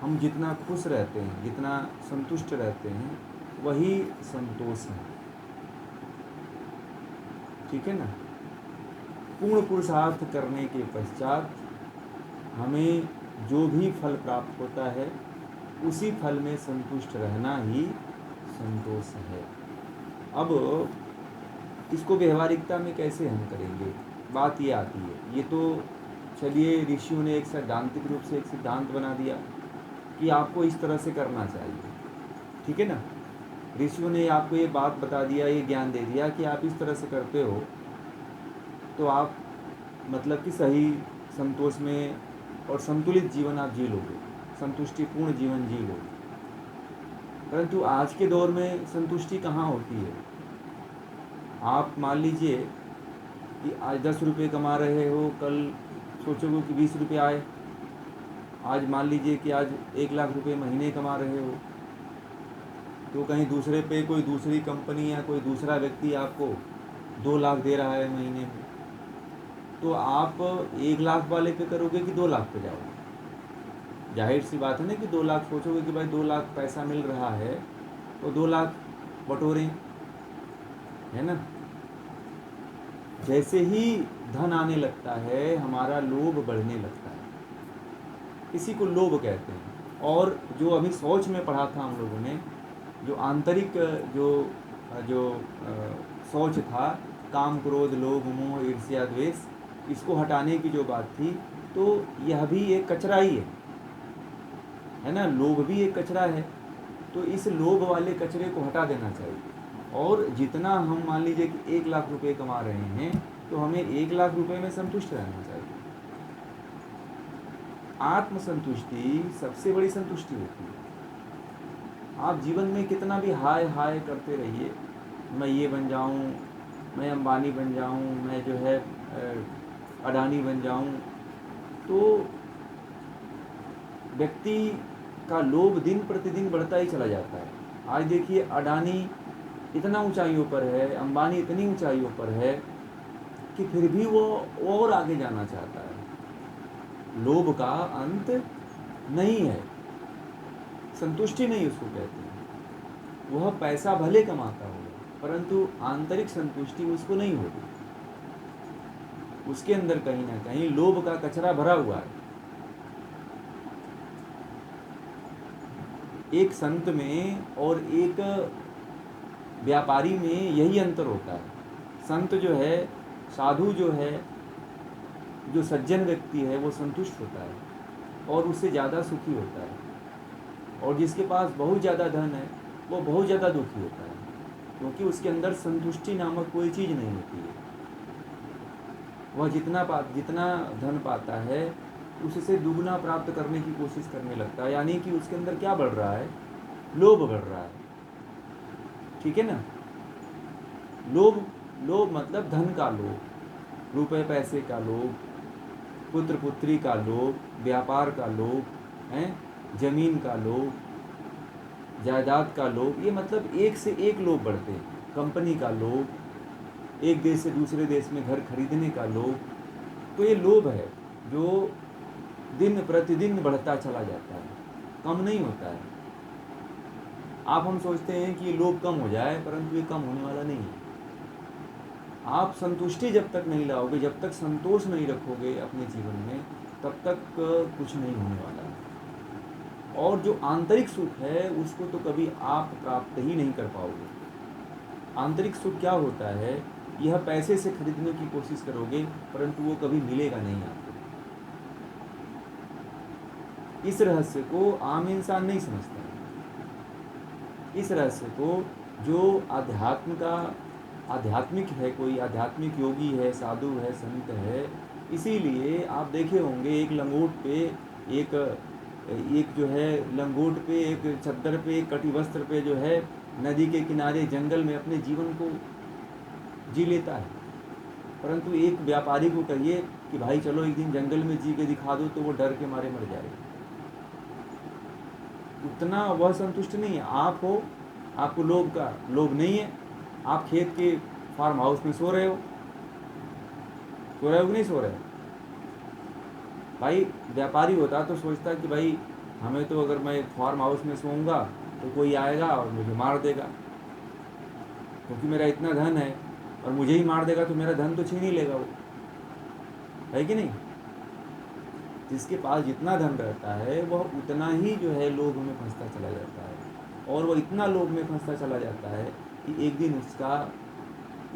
हम जितना खुश रहते हैं, जितना संतुष्ट रहते हैं, वही संतोष है। ठीक है ना। पूर्ण पुरुषार्थ करने के पश्चात हमें जो भी फल प्राप्त होता है, उसी फल में संतुष्ट रहना ही संतोष है। अब इसको व्यवहारिकता में कैसे हम करेंगे, बात ये आती है। ये तो चलिए ऋषियों ने एक सैद्धांतिक रूप से एक सिद्धांत बना दिया कि आपको इस तरह से करना चाहिए। ठीक है ना। ऋषियों ने आपको ये बात बता दिया, ये ज्ञान दे दिया कि आप इस तरह से करते हो तो आप मतलब कि सही संतोष में और संतुलित जीवन आप जी लोगे, संतुष्टिपूर्ण जीवन जी लोगे। परंतु आज के दौर में संतुष्टि कहाँ होती है। आप मान लीजिए कि आज 10 रुपये कमा रहे हो, कल सोचोगे कि 20 रुपये आए। आज मान लीजिए कि आज 1 लाख रुपये महीने कमा रहे हो, तो कहीं दूसरे पे कोई दूसरी कंपनी या कोई दूसरा व्यक्ति आपको 2 लाख दे रहा है महीने में, तो आप 1 लाख वाले पे करोगे कि 2 लाख पे जाओगे। जाहिर सी बात है ना कि 2 लाख सोचोगे कि भाई 2 लाख पैसा मिल रहा है तो 2 लाख बटोरें, है ना। जैसे ही धन आने लगता है हमारा लोभ बढ़ने लगता है, इसी को लोभ कहते हैं। और जो अभी सोच में पढ़ा था हम लोगों ने, जो आंतरिक जो जो सोच था, काम क्रोध लोभ मोह ईर्ष्या द्वेष, इसको हटाने की जो बात थी, तो यह भी एक कचरा ही है ना। लोभ भी एक कचरा है, तो इस लोभ वाले कचरे को हटा देना चाहिए। और जितना हम मान लीजिए कि 1 लाख रुपए कमा रहे हैं, तो हमें 1 लाख रुपए में संतुष्ट रहना चाहिए। आत्मसंतुष्टि सबसे बड़ी संतुष्टि होती है। आप जीवन में कितना भी हाय हाय करते रहिए, मैं ये बन जाऊं, मैं अंबानी बन जाऊं, मैं जो है अडानी बन जाऊं, तो व्यक्ति का लोभ दिन प्रतिदिन बढ़ता ही चला जाता है। आज देखिए अडानी इतना ऊंचाइयों पर है, अंबानी इतनी ऊंचाइयों पर है कि फिर भी वो और आगे जाना चाहता है। लोभ का अंत नहीं है, संतुष्टि नहीं उसको कहते हैं। वह पैसा भले कमाता हो, परंतु आंतरिक संतुष्टि उसको नहीं होती। उसके अंदर कहीं ना कहीं लोभ का कचरा भरा हुआ है। एक संत में और एक व्यापारी में यही अंतर होता है। संत जो है, साधु जो है, जो सज्जन व्यक्ति है, वो संतुष्ट होता है और उससे ज़्यादा सुखी होता है। और जिसके पास बहुत ज़्यादा धन है, वो बहुत ज़्यादा दुखी होता है, क्योंकि उसके अंदर संतुष्टि नामक कोई चीज़ नहीं होती है। वह जितना धन पाता है, उससे दुगना प्राप्त करने की कोशिश करने लगता है। यानी कि उसके अंदर क्या बढ़ रहा है, लोभ बढ़ रहा है। ठीक है ना। लोभ मतलब धन का लोभ, रुपए पैसे का लोभ, पुत्र पुत्री का लोभ, व्यापार का लोभ है, जमीन का लोभ, जायदाद का लोभ। ये मतलब एक से एक लोभ बढ़ते हैं। कंपनी का लोभ, एक देश से दूसरे देश में घर खरीदने का लोभ। तो ये लोभ है जो दिन प्रतिदिन बढ़ता चला जाता है, कम नहीं होता है। हम सोचते हैं कि ये लोभ कम हो जाए, परंतु ये कम होने वाला नहीं है। आप संतुष्टि जब तक नहीं लाओगे, जब तक संतोष नहीं रखोगे अपने जीवन में, तब तक कुछ नहीं होने वाला है। और जो आंतरिक सुख है, उसको तो कभी आप प्राप्त ही नहीं कर पाओगे। आंतरिक सुख क्या होता है, यह पैसे से खरीदने की कोशिश करोगे, परंतु वो कभी मिलेगा नहीं आपको। इस रहस्य को आम इंसान नहीं समझता है। इस रहस्य को जो आध्यात्मिक है, कोई आध्यात्मिक योगी है, साधु है, संत है, इसीलिए आप देखे होंगे एक लंगोट पे एक जो है लंगोट पे, एक चद्दर पे, एक कटी वस्त्र पे जो है नदी के किनारे जंगल में अपने जीवन को जी लेता है। परंतु एक व्यापारी को कहिए कि भाई चलो एक दिन जंगल में जी के दिखा दो, तो वो डर के मारे मर जाएगा। उतना वह संतुष्ट नहीं है। आप हो, आपको लोभ नहीं है, आप खेत के फार्म हाउस में सो रहे हो कि नहीं सो रहे हो। भाई व्यापारी होता तो सोचता कि भाई हमें तो अगर मैं फार्म हाउस में सोऊंगा तो कोई आएगा और मुझे मार देगा, क्योंकि मेरा इतना धन है, और मुझे ही मार देगा तो मेरा धन तो छीन ही लेगा वो, है कि नहीं। जिसके पास जितना धन रहता है वह उतना ही जो है लोभ में फंसता चला जाता है, और वह इतना लोभ में फंसता चला जाता है कि एक दिन उसका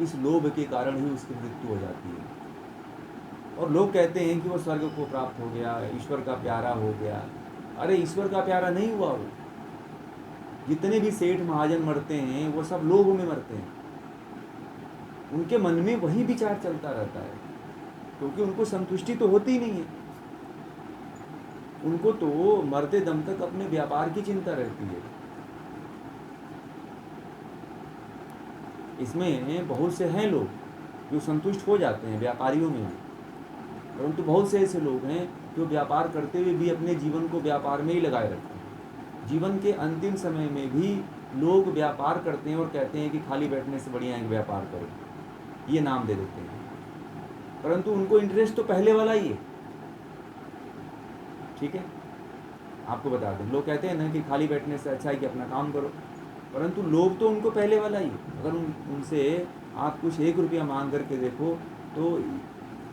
इस लोभ के कारण ही उसकी मृत्यु हो जाती है। और लोग कहते हैं कि वो स्वर्ग को प्राप्त हो गया, ईश्वर का प्यारा हो गया। अरे ईश्वर का प्यारा नहीं हुआ वो। जितने भी सेठ महाजन मरते हैं वो सब लोभ में मरते हैं, उनके मन में वही विचार चलता रहता है, क्योंकि उनको संतुष्टि तो होती ही नहीं है। उनको तो मरते दम तक अपने व्यापार की चिंता रहती है। इसमें बहुत से हैं लोग जो संतुष्ट हो जाते हैं, व्यापारियों में भी, परंतु बहुत से ऐसे लोग हैं जो व्यापार करते हुए भी अपने जीवन को व्यापार में ही लगाए रखते हैं। जीवन के अंतिम समय में भी लोग व्यापार करते हैं और कहते हैं कि खाली बैठने से बढ़िया एक व्यापार करो, ये नाम दे देते हैं, परंतु उनको इंटरेस्ट तो पहले वाला ही है। ठीक है, आपको बता दें, लोग कहते हैं ना कि खाली बैठने से अच्छा है कि अपना काम करो, परंतु लोभ तो उनको पहले वाला ही। अगर उनसे आप कुछ 1 रुपया मांग करके देखो, तो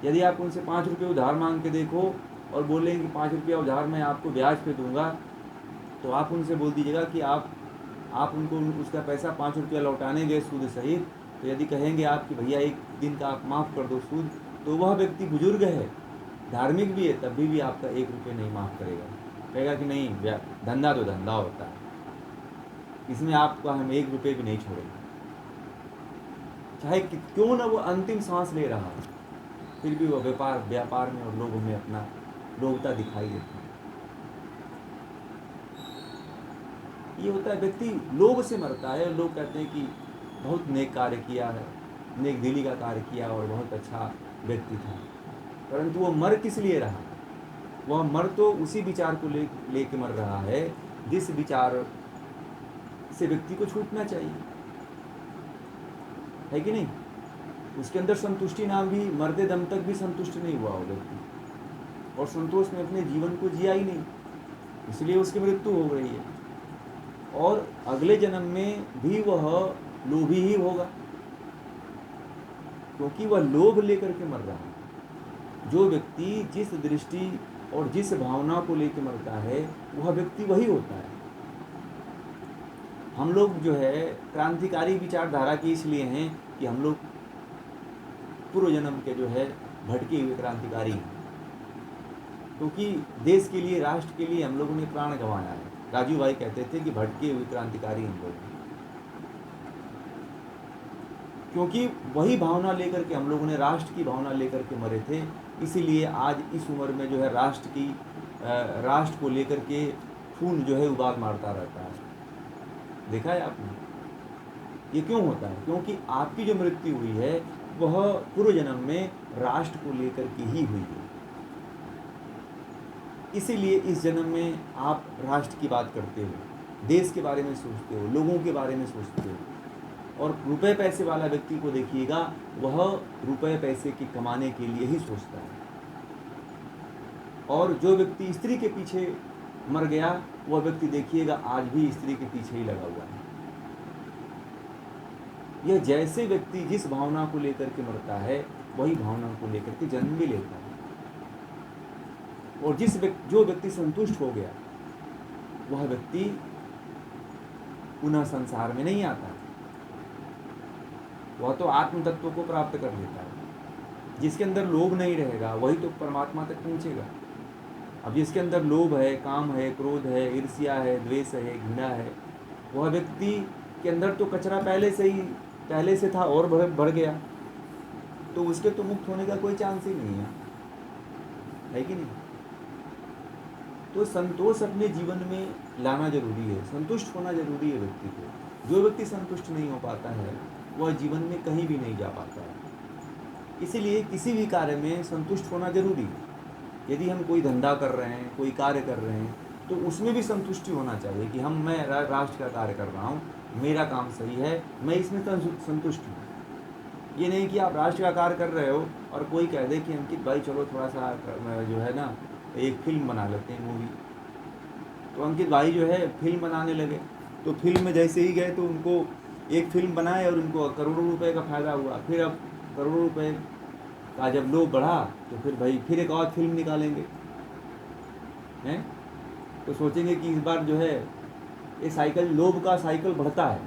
यदि आप उनसे 5 रुपये उधार मांग के देखो और बोलें कि 5 रुपया उधार मैं आपको ब्याज पे दूंगा, तो आप उनसे बोल दीजिएगा कि आप उनको उसका पैसा 5 रुपया लौटाने गए सूद सहित, तो यदि कहेंगे आप कि भैया 1 दिन का आप माफ़ कर दो सूद, तो वह व्यक्ति बुजुर्ग है, धार्मिक भी है, तब भी आपका 1 रुपये नहीं माफ़ करेगा। कहेगा कि नहीं, धंधा तो धंधा होता है, इसमें आपका हम 1 रुपये भी नहीं छोड़ेंगे, चाहे क्यों ना वो अंतिम सांस ले रहा है, फिर भी वो व्यापार में और लोगों में अपना लोभता दिखाई देती है। ये होता है, व्यक्ति लोभ से मरता है। लोग कहते हैं कि बहुत नेक कार्य किया है, नेक दिली का कार्य किया और बहुत अच्छा व्यक्ति था, परंतु वो मर किस लिए रहा? वह मर तो उसी विचार को लेके मर रहा है जिस विचार से व्यक्ति को छूटना चाहिए, है कि नहीं। उसके अंदर संतुष्टि नाम भी, मरते दम तक भी संतुष्ट नहीं हुआ वो व्यक्ति, और संतोष में अपने जीवन को जिया ही नहीं, इसलिए उसकी मृत्यु हो रही है। और अगले जन्म में भी वह लोभी ही होगा, क्योंकि वह लोभ लेकर के मर रहा है। जो व्यक्ति जिस दृष्टि और जिस भावना को लेकर मरता है वह व्यक्ति वही होता है। हम लोग जो है क्रांतिकारी विचारधारा के इसलिए हैं कि हम लोग पूर्व जन्म के जो है भटके हुए क्रांतिकारी हैं, क्योंकि देश के लिए, राष्ट्र के लिए हम लोगों ने प्राण गंवाया है। राजू भाई कहते थे कि भटके हुए क्रांतिकारी हम लोग, क्योंकि वही भावना लेकर के हम लोगों ने, राष्ट्र की भावना लेकर के मरे थे। इसीलिए आज इस उम्र में जो है राष्ट्र को लेकर के खून जो है उबाल मारता रहता है। देखा है आपने? ये क्यों होता है? क्योंकि आपकी जो मृत्यु हुई है वह पूर्व जन्म में राष्ट्र को लेकर के ही हुई है। इसीलिए इस जन्म में आप राष्ट्र की बात करते हो, देश के बारे में सोचते हो, लोगों के बारे में सोचते हो। और रुपए पैसे वाला व्यक्ति को देखिएगा, वह रुपए पैसे के कमाने के लिए ही सोचता है। और जो व्यक्ति स्त्री के पीछे मर गया, वह व्यक्ति देखिएगा आज भी स्त्री के पीछे ही लगा हुआ है। यह जैसे व्यक्ति जिस भावना को लेकर के मरता है वही भावना को लेकर के जन्म भी लेता है। और जो व्यक्ति संतुष्ट हो गया वह व्यक्ति पुनः संसार में नहीं आता, वह तो आत्म तत्व को प्राप्त कर लेता है। जिसके अंदर लोभ नहीं रहेगा वही तो परमात्मा तक पहुंचेगा। अब जिसके अंदर लोभ है, काम है, क्रोध है, ईर्ष्या है, द्वेष है, घृणा है, वह व्यक्ति के अंदर तो कचरा पहले से था और बढ़ गया, तो उसके तो मुक्त होने का कोई चांस ही नहीं है कि नहीं। तो संतोष अपने जीवन में लाना जरूरी है, संतुष्ट होना जरूरी है व्यक्ति को। जो व्यक्ति संतुष्ट नहीं हो पाता है वह जीवन में कहीं भी नहीं जा पाता है। इसीलिए किसी भी कार्य में संतुष्ट होना जरूरी है। यदि हम कोई धंधा कर रहे हैं, कोई कार्य कर रहे हैं, तो उसमें भी संतुष्टि होना चाहिए कि मैं राष्ट्र का कार्य कर रहा हूँ, मेरा काम सही है, मैं इसमें संतुष्ट हूँ। ये नहीं कि आप राष्ट्र का कार्य कर रहे हो और कोई कह दे कि अंकित भाई चलो थोड़ा सा जो है ना एक फिल्म बना लेते हैं, मूवी, तो अंकित भाई जो है फिल्म बनाने लगे। तो फिल्म में जैसे ही गए तो उनको एक फिल्म बनाए और उनको करोड़ों रुपए का फ़ायदा हुआ। फिर अब करोड़ों रुपए का जब लोभ बढ़ा तो फिर भाई फिर एक और फिल्म निकालेंगे, हैं? तो सोचेंगे कि इस बार जो है ये साइकिल, लोभ का साइकिल बढ़ता है,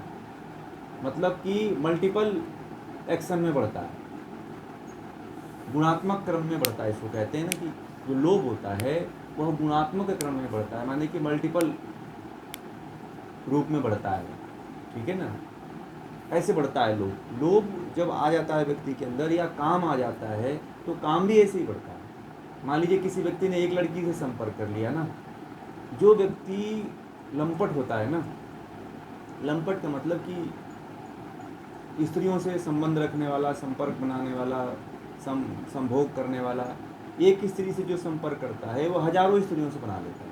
मतलब कि मल्टीपल एक्शन में बढ़ता है, गुणात्मक क्रम में बढ़ता है। इसको कहते हैं ना कि जो लोभ होता है वह गुणात्मक क्रम में बढ़ता है, माने कि मल्टीपल रूप में बढ़ता है, ठीक है ना? ऐसे बढ़ता है लोभ। लोभ जब आ जाता है व्यक्ति के अंदर, या काम आ जाता है, तो काम भी ऐसे ही बढ़ता है। मान लीजिए किसी व्यक्ति ने एक लड़की से संपर्क कर लिया ना, जो व्यक्ति लंपट होता है ना, लंपट का मतलब कि स्त्रियों से संबंध रखने वाला, संपर्क बनाने वाला, संभोग करने वाला, एक स्त्री से जो संपर्क करता है वो हजारों स्त्रियों से बना लेता है,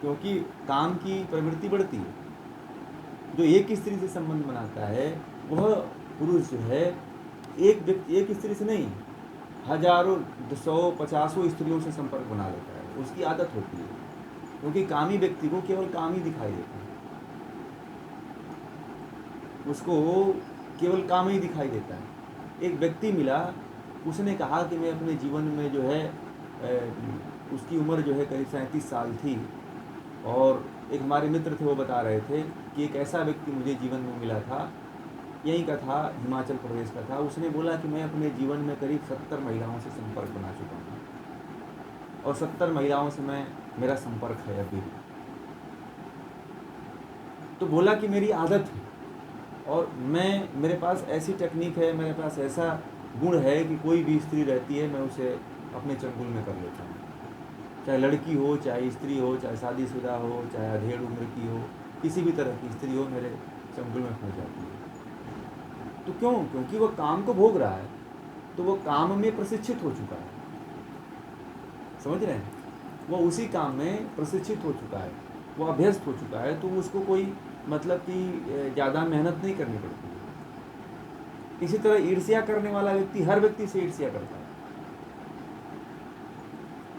क्योंकि काम की प्रवृत्ति बढ़ती है। जो एक स्त्री से संबंध बनाता है वह पुरुष जो है एक स्त्री से नहीं, हजारों, 100-50 स्त्रियों से संपर्क बना लेता है, उसकी आदत होती है, क्योंकि कामी व्यक्ति को केवल काम ही दिखाई देता है, उसको केवल काम ही दिखाई देता है। एक व्यक्ति मिला, उसने कहा कि मैं अपने जीवन में जो है उसकी उम्र जो है करीब 37 साल थी, और एक हमारे मित्र थे वो बता रहे थे कि एक ऐसा व्यक्ति मुझे जीवन में मिला था, यहीं का था, हिमाचल प्रदेश का था। उसने बोला कि मैं अपने जीवन में करीब 70 महिलाओं से संपर्क बना चुका हूँ, और 70 महिलाओं से मेरा संपर्क है अभी। तो बोला कि मेरी आदत है, और मेरे पास ऐसी टेक्निक है, मेरे पास ऐसा गुण है कि कोई भी स्त्री रहती है मैं उसे अपने चंगुल में कर लेता हूँ, चाहे लड़की हो, चाहे स्त्री हो, चाहे शादीशुदा हो, चाहे अधेड़ उम्र की हो, किसी भी तरह की स्त्री हो, मेरे चंगुल में फंस जाती है। तो क्यों? क्योंकि वह काम को भोग रहा है, तो वह काम में प्रशिक्षित हो चुका है, समझ रहे हैं? वह उसी काम में प्रशिक्षित हो चुका है, वह अभ्यस्त हो चुका है, तो उसको कोई मतलब कि ज़्यादा मेहनत नहीं करनी पड़ती है। इसी तरह ईर्ष्या करने वाला व्यक्ति हर व्यक्ति से ईर्ष्या करता है।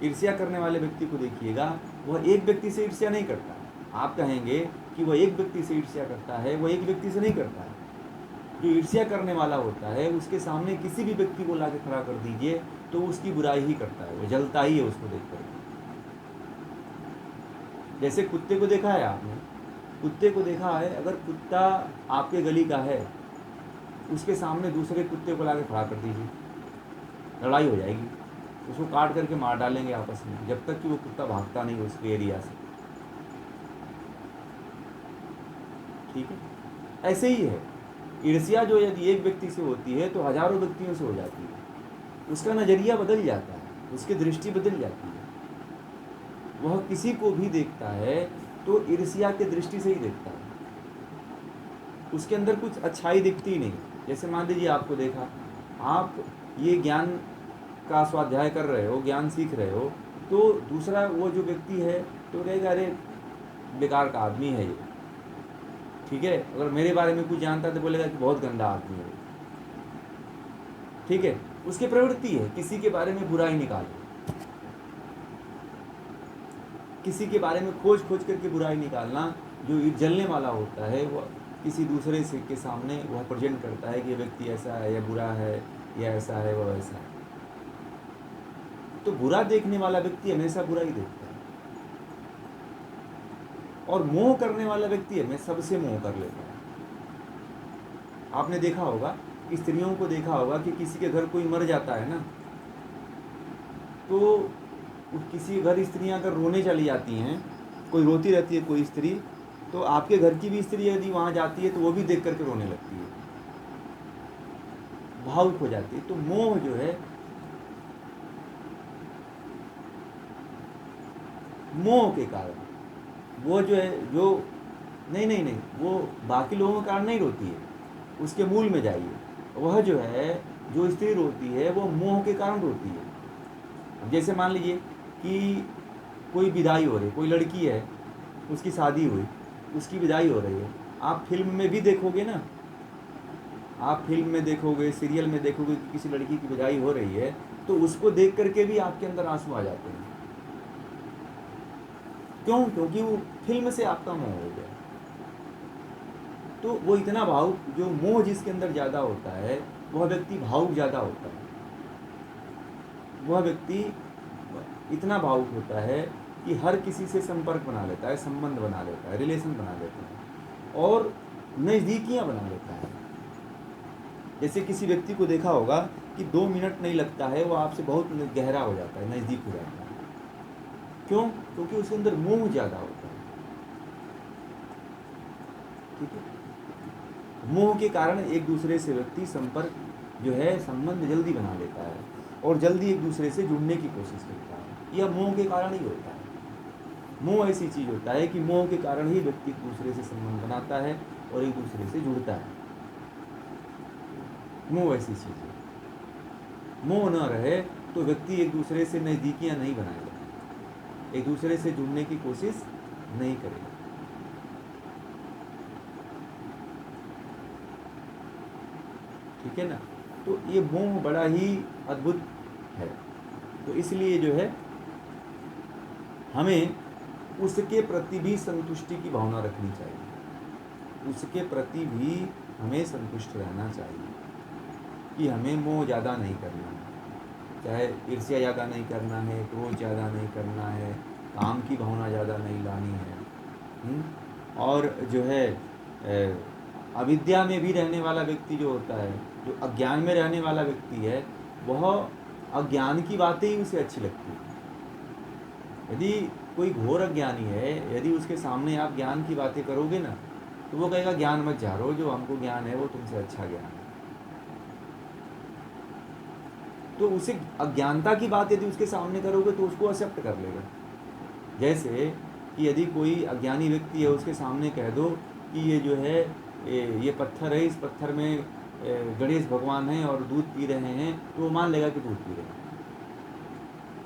ईर्ष्या करने वाले व्यक्ति को देखिएगा, वह एक व्यक्ति से ईर्ष्या नहीं करता। आप कहेंगे कि वह एक व्यक्ति से ईर्ष्या करता है, वह एक व्यक्ति से नहीं करता है। जो ईर्ष्या करने वाला होता है उसके सामने किसी भी व्यक्ति को लाके खड़ा कर दीजिए तो उसकी बुराई ही करता है, वो जलता ही है उसको देख कर। जैसे कुत्ते को देखा है आपने, कुत्ते को देखा है, अगर कुत्ता आपके गली का है, उसके सामने दूसरे कुत्ते को लाके खड़ा कर दीजिए, लड़ाई हो जाएगी, उसको काट करके मार डालेंगे आपस में, जब तक कि वो कुत्ता भागता नहीं उसके एरिया से, ठीक है? ऐसे ही है, ईर्ष्या जो यदि एक व्यक्ति से होती है तो हजारों व्यक्तियों से हो जाती है, उसका नज़रिया बदल जाता है, उसकी दृष्टि बदल जाती है, वह किसी को भी देखता है तो ईर्ष्या की दृष्टि से ही देखता है, उसके अंदर कुछ अच्छाई दिखती ही नहीं। जैसे मान लीजिए आपको देखा, आप ये ज्ञान का स्वाध्याय कर रहे हो, ज्ञान सीख रहे हो, तो दूसरा वो जो व्यक्ति है तो कहेगा अरे बेकार का आदमी है ये, ठीक है? अगर मेरे बारे में कुछ जानता है तो बोलेगा कि बहुत गंदा आदमी है, ठीक है? उसकी प्रवृत्ति है किसी के बारे में बुराई निकालना, किसी के बारे में खोज करके बुराई निकालना। जो जलने वाला होता है वह किसी दूसरे से के सामने वह प्रेजेंट करता है कि ये व्यक्ति ऐसा है, या बुरा है, या ऐसा है, वह ऐसा है। तो बुरा देखने वाला व्यक्ति हमेशा बुरा ही देखता है, और मोह करने वाला व्यक्ति हमें सबसे मोह कर लेता है। आपने देखा होगा, स्त्रियों को देखा होगा कि किसी के घर कोई मर जाता है ना, तो किसी घर स्त्रियां अगर रोने चली जाती हैं, कोई रोती रहती है कोई स्त्री, तो आपके घर की भी स्त्री यदि वहाँ जाती है तो वो भी देख करके रोने लगती है, भावुक हो जाती है। तो मोह जो है, मोह के कारण वो जो है, जो नहीं वो बाकी लोगों के कारण नहीं रोती है, उसके मूल में जाइए, वह जो है, जो स्त्री रोती है वो मोह के कारण रोती है। जैसे मान लीजिए कि कोई विदाई हो रही, कोई लड़की है, उसकी शादी हुई, उसकी विदाई हो रही है, आप फिल्म में भी देखोगे ना, आप फिल्म में देखोगे, सीरियल में देखोगे कि किसी लड़की की विदाई हो रही है, तो उसको देख करके भी आपके अंदर आंसू आ जाते हैं। क्यों? क्योंकि वो फिल्म से आपका मोह हो गया। तो वो इतना भावुक, जो मोह जिसके अंदर ज़्यादा होता है वह व्यक्ति भावुक ज़्यादा होता है। वह व्यक्ति इतना भावुक होता है कि हर किसी से संपर्क बना लेता है, संबंध बना लेता है, रिलेशन बना लेता है और नज़दीकियाँ बना लेता है। जैसे किसी व्यक्ति को देखा होगा कि 2 मिनट नहीं लगता है, वो आपसे बहुत गहरा हो जाता है, नज़दीक हो जाता है। क्यों? क्योंकि उसके अंदर मोह ज़्यादा होता है। ठीक है? मोह के कारण एक दूसरे से व्यक्ति संपर्क जो है, संबंध जल्दी बना लेता है और जल्दी एक दूसरे से जुड़ने की कोशिश करता है। यह मोह के कारण ही होता है। मोह ऐसी चीज़ होता है कि मोह के कारण ही व्यक्ति एक दूसरे से संबंध बनाता है और एक दूसरे से जुड़ता है। मोह ऐसी चीज़ है। मोह न रहे तो व्यक्ति एक दूसरे से नज़दीकियाँ नहीं बनाएगा, एक दूसरे से जुड़ने की कोशिश नहीं करेगा। ठीक है ना? तो ये मोह बड़ा ही अद्भुत है। तो इसलिए जो है हमें उसके प्रति भी संतुष्टि की भावना रखनी चाहिए। उसके प्रति भी हमें संतुष्ट रहना चाहिए कि हमें मोह ज़्यादा नहीं करना है, चाहे ईर्ष्या ज़्यादा नहीं करना है, क्रोध ज़्यादा नहीं करना है, काम की भावना ज़्यादा नहीं लानी है। और जो है अविद्या में भी रहने वाला व्यक्ति जो होता है, जो अज्ञान में रहने वाला व्यक्ति है, वह अज्ञान की बातें ही उसे अच्छी लगती है। यदि कोई घोर अज्ञानी है, यदि उसके सामने आप ज्ञान की बातें करोगे ना, तो वो कहेगा ज्ञान मत झाड़ो, जो हमको ज्ञान है वो तुमसे अच्छा ज्ञान है। तो उसे अज्ञानता की बात यदि उसके सामने करोगे तो उसको एक्सेप्ट कर लेगा। जैसे कि यदि कोई अज्ञानी व्यक्ति है, उसके सामने कह दो कि ये जो है ये पत्थर है, इस पत्थर में गणेश भगवान हैं और दूध पी रहे हैं, तो वो मान लेगा कि दूध पी रहे हैं।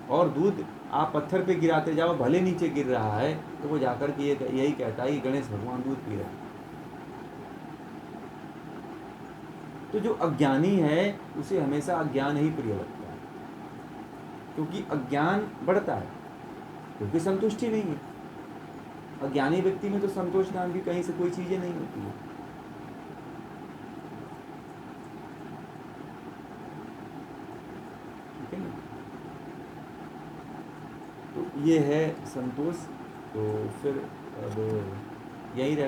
और दूध आप पत्थर पे गिराते जाओ, भले नीचे गिर रहा है, तो वो जाकर के यही कहता है कि गणेश भगवान दूध पी रहे हैं। तो जो अज्ञानी है उसे हमेशा अज्ञान ही प्रिय लगता है, क्योंकि अज्ञान बढ़ता है, क्योंकि संतुष्टि नहीं है। अज्ञानी व्यक्ति में तो संतोष नाम की कहीं से कोई चीज़ें नहीं होती है। ठीक है ना? तो ये है संतोष। तो फिर अब यही रह